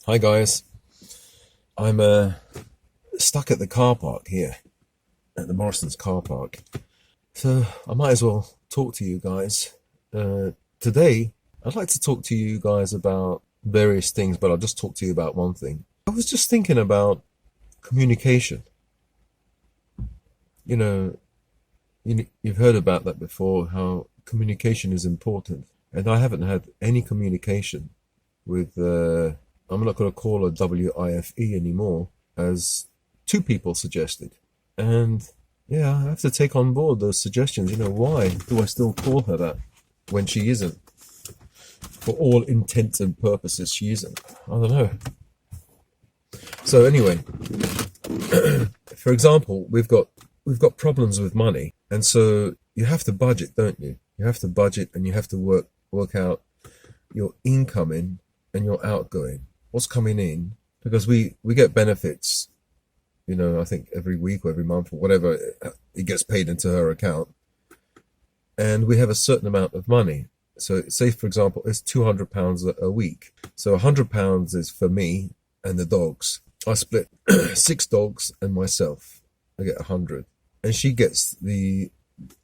Hi guys, I'm stuck at the car park here, at the Morrison's car park. So I might as well talk to you guys. Today, I'd like to talk to you guys about various things, but I'll just talk to you about one thing. I was just thinking about communication. You know, you've heard about that before, how communication is important. And I haven't had any communication with I'm not going to call her WIFE anymore, as two people suggested. And yeah, I have to take on board those suggestions. Why do I still call her that when she isn't? For all intents and purposes, she isn't. I don't know. So anyway, for example, we've got problems with money, and so you have to budget, don't you? You have to budget, and you have to work out your incoming and your outgoing. What's coming in, because we get benefits, I think every week or every month or whatever, it gets paid into her account, and we have a certain amount of money. So say, for example, it's £200 a week. So £100 is for me and the dogs. I split six dogs and myself. I get 100, and she gets the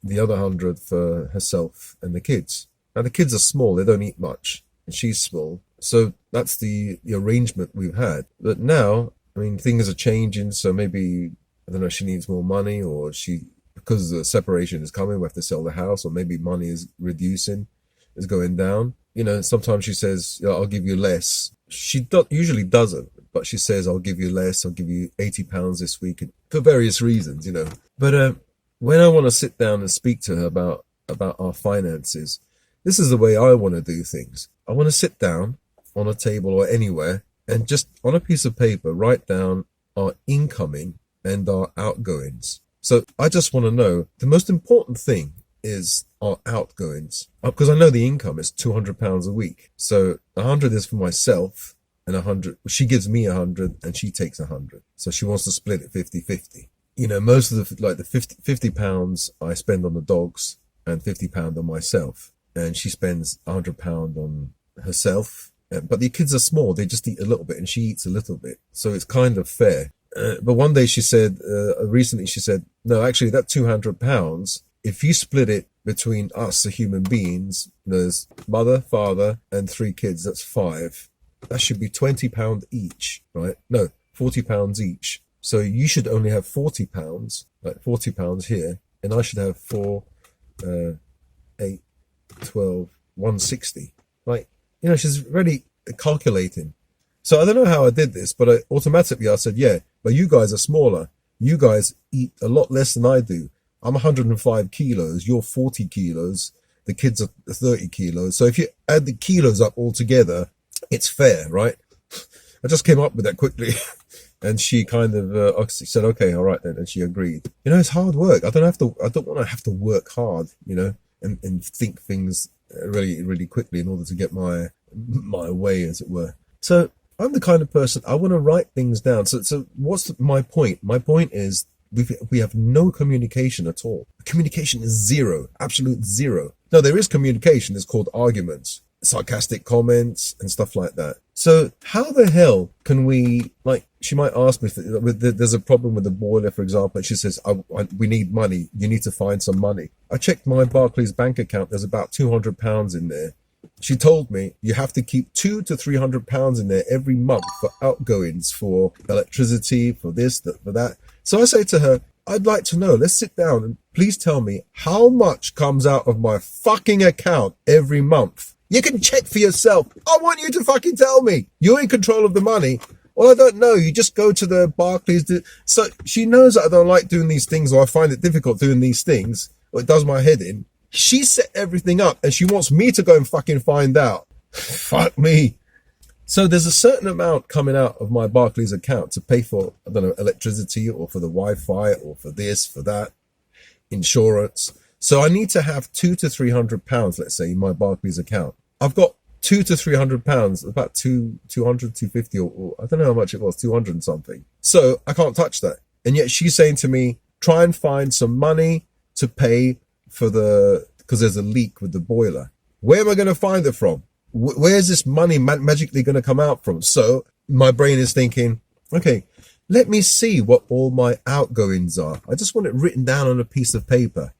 other 100 for herself and the kids. Now the kids are small; they don't eat much, and she's small. So that's the arrangement we've had. But now, I mean, things are changing. So maybe, I don't know, she needs more money, or because the separation is coming, we have to sell the house, or maybe money is reducing, is going down. Sometimes she says, I'll give you less. She usually doesn't, but she says, I'll give you less. I'll give you £80 this week, for various reasons, But when I want to sit down and speak to her about our finances, this is the way I want to do things. I want to sit down on a table or anywhere, and just on a piece of paper write down our incoming and our outgoings. So I just want to know, the most important thing is our outgoings, because I know the income is £200 a week. So 100 is for myself, and 100, she gives me 100 and she takes 100. So she wants to split it 50-50. Most of the £50 I spend on the dogs, and £50 on myself, and she spends £100 on herself. But the kids are small; they just eat a little bit, and she eats a little bit, so it's kind of fair. But one day recently she said, no, actually, that £200, if you split it between us, the human beings, there's mother, father, and three kids. That's 5. That should be £20 each, right? No, £40 each. So you should only have £40, like £40 here, and I should have 4, 8, 12, 160. Like, she's really calculating. So I don't know how I did this, but automatically I said, yeah, but you guys are smaller. You guys eat a lot less than I do. I'm 105 kilos. You're 40 kilos. The kids are 30 kilos. So if you add the kilos up all together, it's fair, right? I just came up with that quickly. And she kind of said, okay, all right then. And she agreed. It's hard work. I don't want to have to work hard, and think things really, really quickly in order to get my way, as it were. So I'm the kind of person, I want to write things down. So what's my point? My point is we have no communication at all. Communication is zero, absolute zero. No, there is communication. It's called arguments, sarcastic comments, and stuff like that. So how the hell can we, like, she might ask me if there's a problem with the boiler, for example, and she says, we need money. You need to find some money. I checked my Barclays bank account. There's about £200 in there. She told me you have to keep £200 to £300 in there every month for outgoings, for electricity, for this, for that. So I say to her, I'd like to know, let's sit down and please tell me how much comes out of my fucking account every month. You can check for yourself. I want you to fucking tell me. You're in control of the money. Well, I don't know. You just go to the Barclays. So she knows that I don't like doing these things, or I find it difficult doing these things, or it does my head in. She set everything up, and she wants me to go and fucking find out. Fuck me. So there's a certain amount coming out of my Barclays account to pay for, I don't know, electricity, or for the Wi-Fi, or for this, for that, insurance. So I need to have £200 to £300, let's say, in my Barclays account. I've got £200 to £300, about 250, or I don't know how much it was, 200 and something. So I can't touch that. And yet she's saying to me, try and find some money to pay for because there's a leak with the boiler. Where am I going to find it from? Where's this money magically going to come out from? So my brain is thinking, okay, let me see what all my outgoings are. I just want it written down on a piece of paper.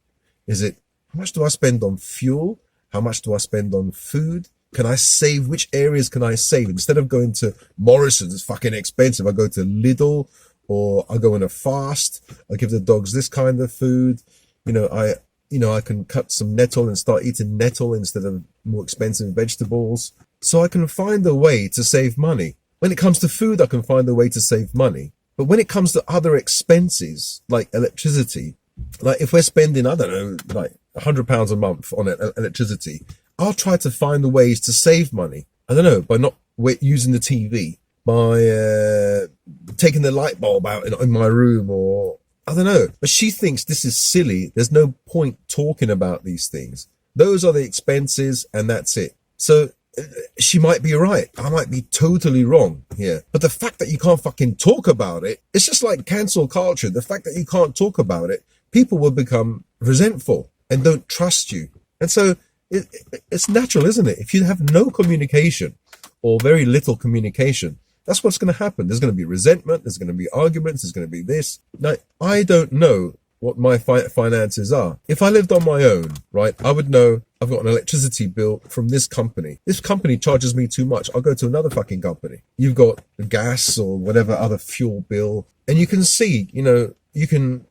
Is it, how much do I spend on fuel? How much do I spend on food? Can I save? Which areas can I save? Instead of going to Morrison's, it's fucking expensive. I go to Lidl, or I go on a fast. I give the dogs this kind of food. I can cut some nettle and start eating nettle instead of more expensive vegetables. So I can find a way to save money. When it comes to food, I can find a way to save money. But when it comes to other expenses, like electricity, like if we're spending, I don't know, like £100 a month on electricity, I'll try to find the ways to save money. I don't know, by not using the TV, by taking the light bulb out in my room, or I don't know. But she thinks this is silly. There's no point talking about these things. Those are the expenses, and that's it. So she might be right. I might be totally wrong here. But the fact that you can't fucking talk about it, it's just like cancel culture. The fact that you can't talk about it, people will become resentful and don't trust you. And so it's natural, isn't it? If you have no communication or very little communication, that's what's going to happen. There's going to be resentment. There's going to be arguments. There's going to be this. Now, I don't know what my finances are. If I lived on my own, right, I would know I've got an electricity bill from this company. This company charges me too much. I'll go to another fucking company. You've got the gas or whatever other fuel bill. And you can see, you can,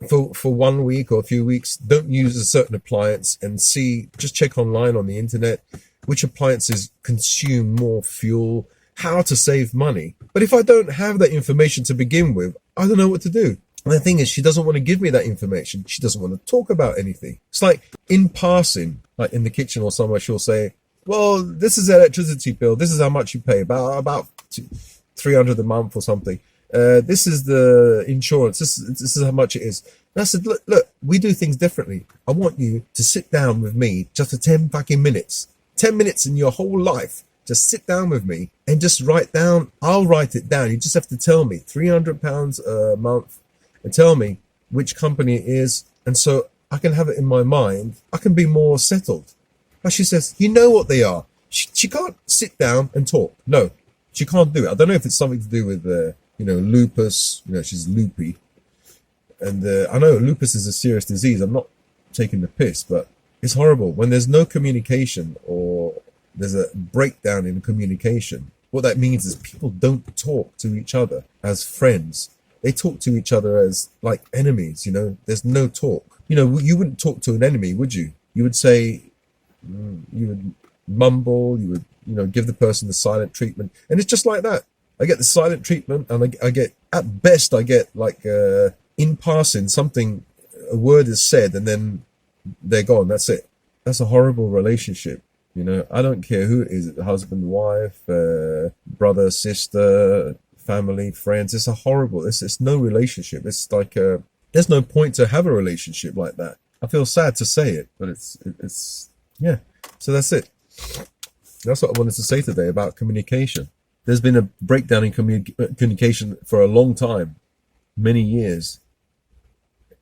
for 1 week or a few weeks, don't use a certain appliance and see, just check online on the internet, which appliances consume more fuel, how to save money. But if I don't have that information to begin with, I don't know what to do. And the thing is, she doesn't want to give me that information. She doesn't want to talk about anything. It's like in passing, like in the kitchen or somewhere, she'll say, well, this is the electricity bill. This is how much you pay, about $300 a month or something. This is the insurance. This is how much it is. And I said, look, we do things differently. I want you to sit down with me just for 10 fucking minutes. 10 minutes in your whole life. Just sit down with me and just write down. I'll write it down. You just have to tell me £300 a month and tell me which company it is. And so I can have it in my mind. I can be more settled. But she says, you know what they are. She can't sit down and talk. No, she can't do it. I don't know if it's something to do with, lupus. She's loopy. And I know lupus is a serious disease. I'm not taking the piss, but it's horrible. When there's no communication or there's a breakdown in communication, what that means is people don't talk to each other as friends. They talk to each other as like enemies, there's no talk. You wouldn't talk to an enemy, would you? You would say, you would mumble, you would, give the person the silent treatment. And it's just like that. I get the silent treatment, and I get, at best, I get like, in passing, a word is said, and then they're gone. That's it. That's a horrible relationship. I don't care who it is, husband, wife, brother, sister, family, friends. It's it's no relationship. It's like, there's no point to have a relationship like that. I feel sad to say it, but it's yeah. So that's it. That's what I wanted to say today about communication. There's been a breakdown in communication for a long time, many years.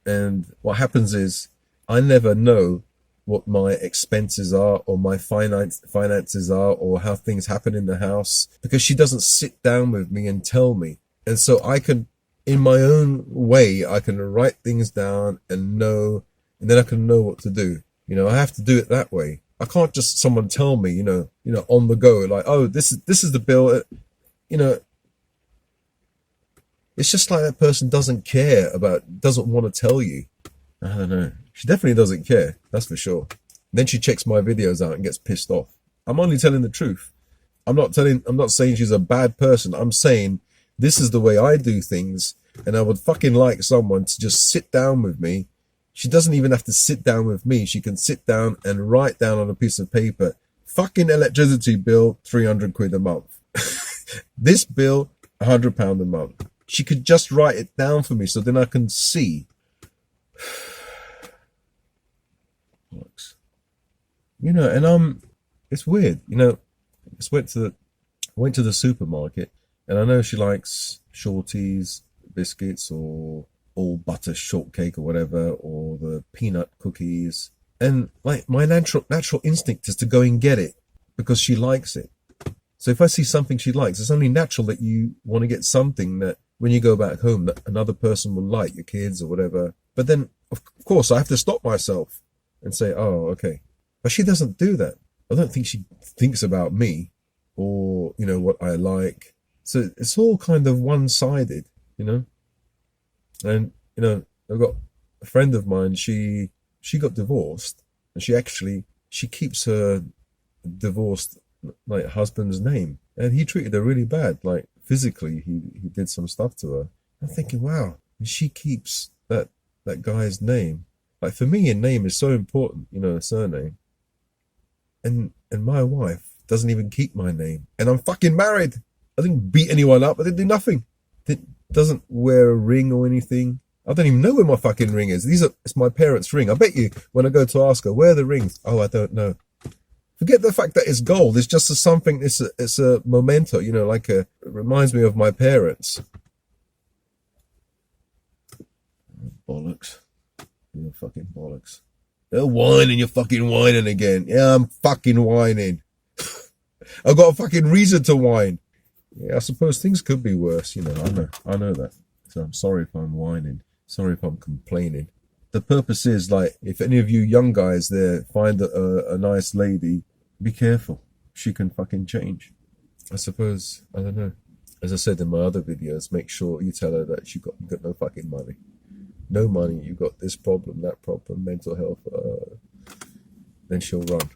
And what happens is I never know what my expenses are or my finances are or how things happen in the house, because she doesn't sit down with me and tell me. And so I can, in my own way, I can write things down and know, and then I can know what to do. I have to do it that way. I can't just someone tell me, on the go, like, oh, this is the bill. It's just like that person doesn't want to tell you. I don't know. She definitely doesn't care. That's for sure. Then she checks my videos out and gets pissed off. I'm only telling the truth. I'm not saying she's a bad person. I'm saying this is the way I do things. And I would fucking like someone to just sit down with me. She doesn't even have to sit down with me. She can sit down and write down on a piece of paper, fucking electricity bill, £300 a month. This bill, £100 a month. She could just write it down for me so then I can see. And it's weird, I just went to the supermarket, and I know she likes shorties, biscuits, or all butter shortcake or whatever, or the peanut cookies, and like my natural instinct is to go and get it because she likes it. So if I see something she likes, it's only natural that you want to get something that when you go back home that another person will like, your kids or whatever. But then, of course, I have to stop myself and say, oh, okay. But she doesn't do that. I don't think she thinks about me or, you know, what I like. So it's all kind of one-sided, you know. And, you know, I've got a friend of mine, she got divorced, and she keeps her divorced like husband's name, and he treated her really bad, like physically he did some stuff to her. I'm thinking, wow, and she keeps that guy's name. Like for me, a name is so important, you know, a surname. And my wife doesn't even keep my name, and I'm fucking married. I didn't beat anyone up. I didn't do nothing. Doesn't wear a ring or anything. I don't even know where my fucking ring is. It's my parents' ring. I bet you when I go to ask her, where are the rings? Oh, I don't know. Forget the fact that it's gold. It's just something, it's a memento, you know, it reminds me of my parents. Bollocks. You're fucking bollocks. You're whining, you're fucking whining again. Yeah, I'm fucking whining. I've got a fucking reason to whine. Yeah, I suppose things could be worse, you know, I know that. So I'm sorry if I'm whining. Sorry if I'm complaining. The purpose is, like, if any of you young guys there find a nice lady, be careful. She can fucking change. I suppose, I don't know. As I said in my other videos, make sure you tell her that you got no fucking money. No money, you got this problem, that problem, mental health. Then she'll run.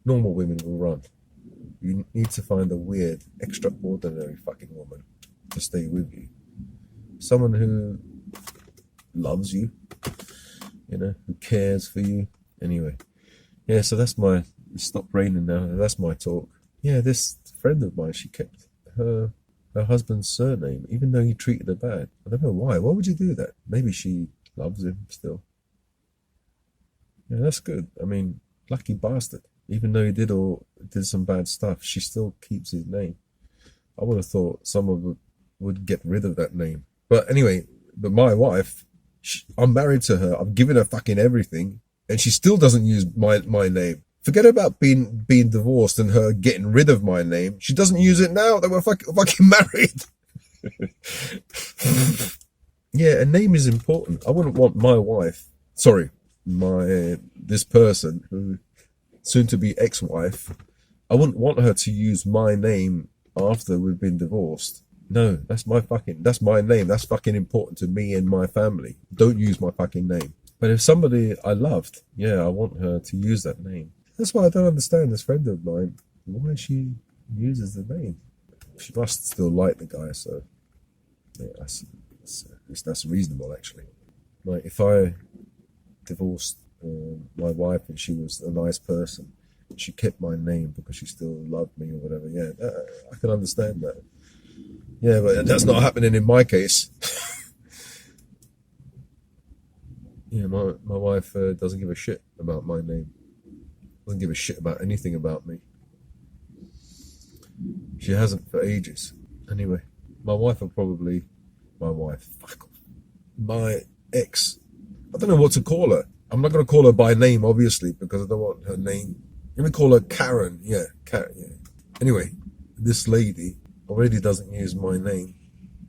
Normal women will run. You need to find a weird, extraordinary fucking woman to stay with you. Someone who loves you, you know, who cares for you. Anyway, yeah, so that's my, it stopped raining now. That's my talk. Yeah, this friend of mine, she kept her husband's surname, even though he treated her bad. I don't know why. Why would you do that? Maybe she loves him still. Yeah, that's good. I mean, lucky bastard. Even though he did some bad stuff, she still keeps his name. I would have thought someone would get rid of that name. But anyway, but my wife, I'm married to her. I've given her fucking everything, and she still doesn't use my name. Forget about being divorced and her getting rid of my name. She doesn't use it now that we're fucking married. Yeah, a name is important. I wouldn't want my wife, this person who soon to be ex-wife, I wouldn't want her to use my name after we've been divorced. No, that's my name. That's fucking important to me and my family. Don't use my fucking name. But if somebody I loved, yeah, I want her to use that name. That's why I don't understand this friend of mine, why she uses the name. She must still like the guy, so yeah, that's reasonable actually. Like if I divorced my wife and she was a nice person, she kept my name because she still loved me or whatever, yeah, I can understand that. Yeah, but that's not happening in my case. Yeah, my wife doesn't give a shit about my name. Doesn't give a shit about anything about me. She hasn't for ages. Anyway, my ex, I don't know what to call her. I'm not going to call her by name, obviously, because I don't want her name. Let me call her Karen. Yeah, Karen. Yeah. Anyway, this lady already doesn't use my name,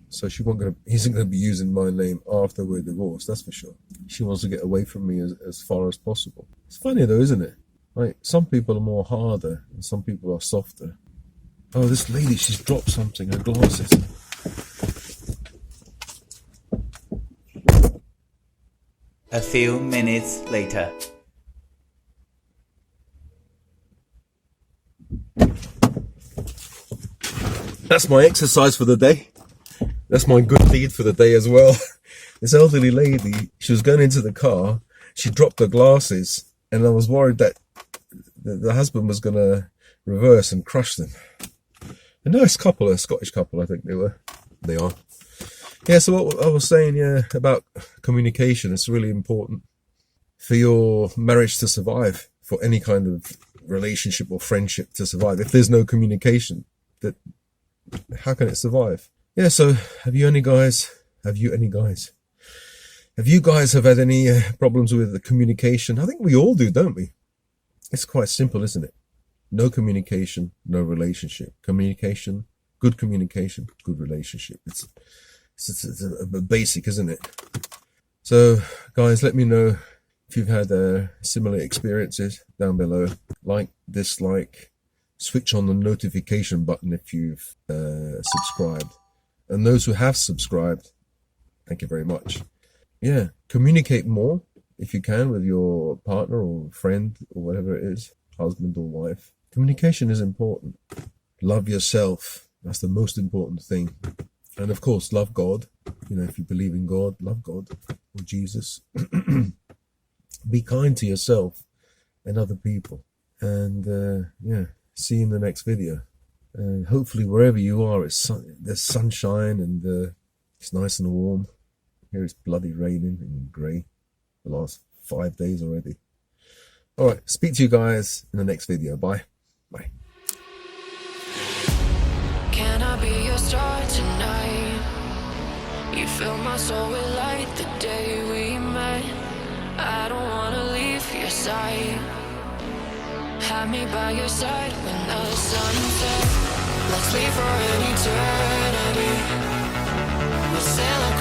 so he isn't going to be using my name after we're divorced. That's for sure. She wants to get away from me as far as possible. It's funny though, isn't it? Like some people are more harder and some people are softer. Oh, this lady, she's dropped something. Her glasses. A few minutes later. That's my exercise for the day. That's my good deed for the day as well. This elderly lady, she was going into the car. She dropped her glasses, and I was worried that the husband was going to reverse and crush them. A nice couple, a Scottish couple, I think they are. Yeah, so what I was saying, yeah, about communication, it's really important for your marriage to survive, for any kind of relationship or friendship to survive. If there's no communication, how can it survive? Yeah, so have you guys have had any problems with the communication? I think we all do, don't we? It's quite simple, isn't it? No communication, no relationship. Communication, good relationship. It's a basic, isn't it? So, guys, let me know if you've had similar experiences down below. Like, dislike, switch on the notification button if you've subscribed. And those who have subscribed, thank you very much. Yeah, communicate more if you can with your partner or friend or whatever it is, husband or wife. Communication is important. Love yourself. That's the most important thing. And of course, love God. You know, if you believe in God, love God or Jesus. Be kind to yourself and other people. And yeah, see you in the next video. And hopefully wherever you are, there's sunshine and it's nice and warm. Here it's bloody raining and grey the last 5 days already. All right, speak to you guys in the next video. Bye. Bye. Can I be your star tonight? You fill my soul with light the day we met. I don't wanna leave your side. Have me by your side when the sun sets. Let's leave for an eternity. We'll sail across